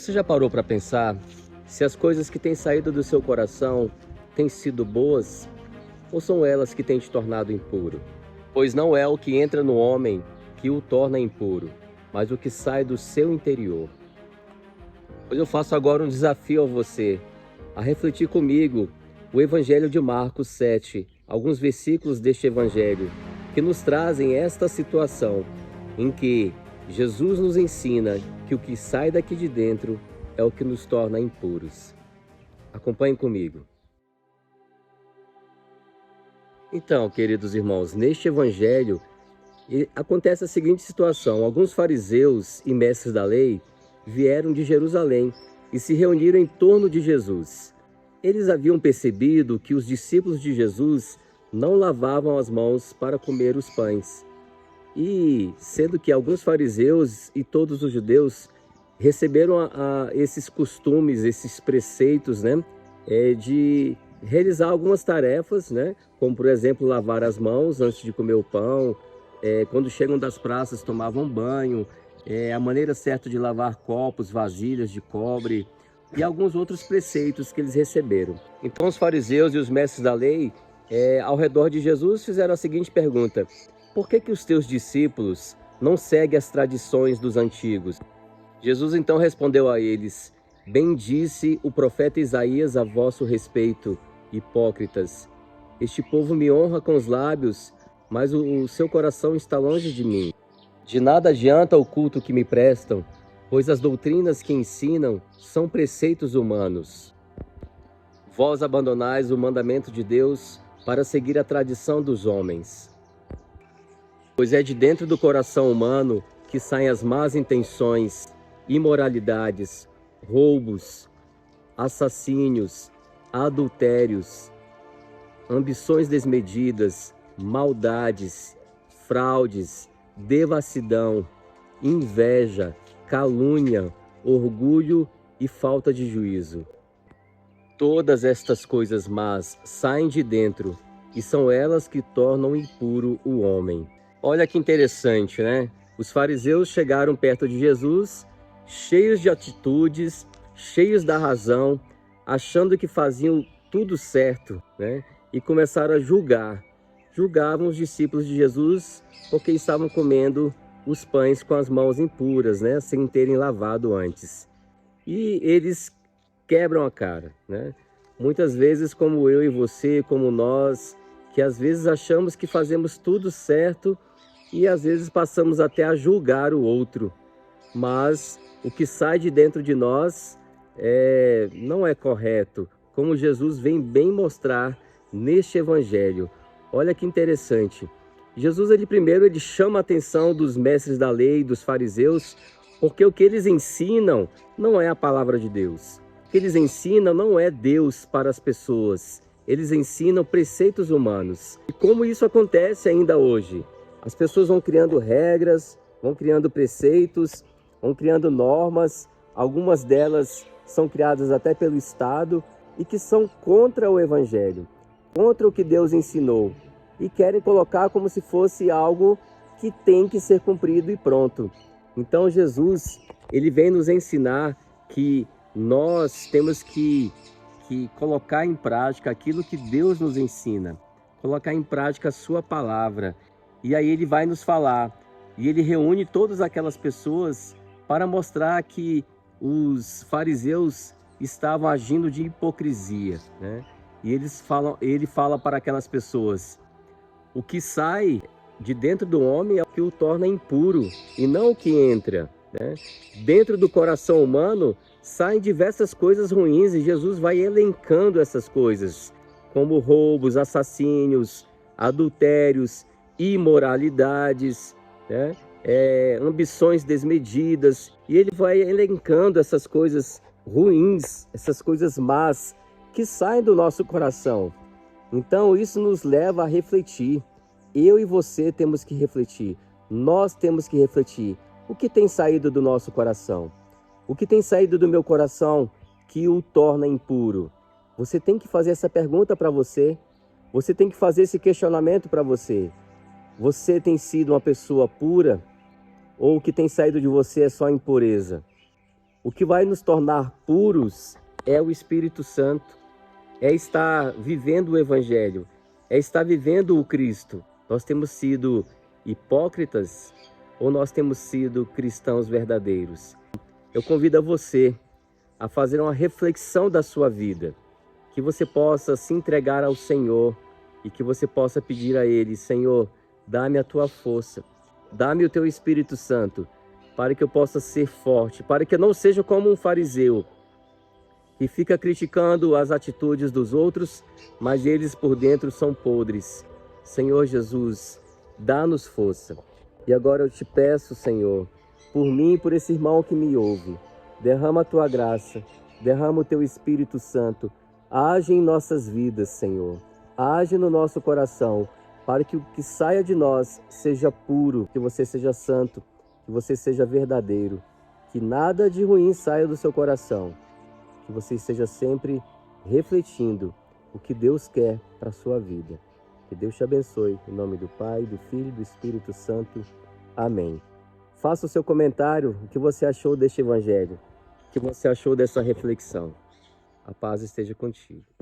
Você já parou para pensar se as coisas que têm saído do seu coração têm sido boas ou são elas que têm te tornado impuro? Pois não é o que entra no homem que o torna impuro, mas o que sai do seu interior. Pois eu faço agora um desafio a você, a refletir comigo o Evangelho de Marcos 7, alguns versículos deste Evangelho, que nos trazem esta situação em que Jesus nos ensina que o que sai daqui de dentro é o que nos torna impuros. Acompanhem comigo. Então, queridos irmãos, neste Evangelho acontece a seguinte situação. Alguns fariseus e mestres da lei vieram de Jerusalém e se reuniram em torno de Jesus. Eles haviam percebido que os discípulos de Jesus não lavavam as mãos para comer os pães. E sendo que alguns fariseus e todos os judeus receberam esses costumes, esses preceitos, de realizar algumas tarefas, como por exemplo lavar as mãos antes de comer o pão, quando chegam das praças tomavam banho, a maneira certa de lavar copos, vasilhas de cobre e alguns outros preceitos que eles receberam. Então os fariseus e os mestres da lei ao redor de Jesus fizeram a seguinte pergunta: por que os teus discípulos não seguem as tradições dos antigos? Jesus então respondeu a eles: bem disse o profeta Isaías a vosso respeito, hipócritas. Este povo me honra com os lábios, mas o seu coração está longe de mim. De nada adianta o culto que me prestam, pois as doutrinas que ensinam são preceitos humanos. Vós abandonais o mandamento de Deus para seguir a tradição dos homens. Pois é de dentro do coração humano que saem as más intenções, imoralidades, roubos, assassínios, adultérios, ambições desmedidas, maldades, fraudes, devassidão, inveja, calúnia, orgulho e falta de juízo. Todas estas coisas más saem de dentro e são elas que tornam impuro o homem. Olha que interessante, Os fariseus chegaram perto de Jesus, cheios de atitudes, cheios da razão, achando que faziam tudo certo, E começaram a julgar. Julgavam os discípulos de Jesus porque estavam comendo os pães com as mãos impuras, sem terem lavado antes. E eles quebram a cara, Muitas vezes, como eu e você, como nós, que às vezes achamos que fazemos tudo certo e às vezes passamos até a julgar o outro. Mas o que sai de dentro de nós não é correto, como Jesus vem bem mostrar neste Evangelho. Olha que interessante. Jesus, primeiro chama a atenção dos mestres da lei, dos fariseus, porque o que eles ensinam não é a palavra de Deus. O que eles ensinam não é Deus para as pessoas. Eles ensinam preceitos humanos. E como isso acontece ainda hoje? As pessoas vão criando regras, vão criando preceitos, vão criando normas. Algumas delas são criadas até pelo Estado e que são contra o Evangelho, contra o que Deus ensinou. E querem colocar como se fosse algo que tem que ser cumprido e pronto. Então Jesus, ele vem nos ensinar que nós temos que colocar em prática aquilo que Deus nos ensina, colocar em prática a sua palavra. E aí ele vai nos falar, e ele reúne todas aquelas pessoas para mostrar que os fariseus estavam agindo de hipocrisia, E ele fala para aquelas pessoas: o que sai de dentro do homem é o que o torna impuro, e não o que entra, Dentro do coração humano saem diversas coisas ruins, e Jesus vai elencando essas coisas, como roubos, assassínios, adultérios, imoralidades, ambições desmedidas, e ele vai elencando essas coisas ruins, essas coisas más que saem do nosso coração. Então isso nos leva a refletir. Eu e você temos que refletir. Nós temos que refletir. O que tem saído do nosso coração? O que tem saído do meu coração que o torna impuro? Você tem que fazer essa pergunta para você. Você tem que fazer esse questionamento para você. Você tem sido uma pessoa pura? Ou o que tem saído de você é só impureza? O que vai nos tornar puros é o Espírito Santo, é estar vivendo o Evangelho, é estar vivendo o Cristo. Nós temos sido hipócritas ou nós temos sido cristãos verdadeiros? Eu convido a você a fazer uma reflexão da sua vida, que você possa se entregar ao Senhor e que você possa pedir a Ele: Senhor, dá-me a tua força, dá-me o teu Espírito Santo, para que eu possa ser forte, para que eu não seja como um fariseu, que fica criticando as atitudes dos outros, mas eles por dentro são podres. Senhor Jesus, dá-nos força. E agora eu te peço, Senhor, por mim e por esse irmão que me ouve, derrama a tua graça, derrama o teu Espírito Santo, age em nossas vidas, Senhor, age no nosso coração, para que o que saia de nós seja puro, que você seja santo, que você seja verdadeiro, que nada de ruim saia do seu coração, que você esteja sempre refletindo o que Deus quer para a sua vida. Que Deus te abençoe, em nome do Pai, do Filho e do Espírito Santo. Amém. Faça o seu comentário, o que você achou deste Evangelho, o que você achou dessa reflexão. A paz esteja contigo.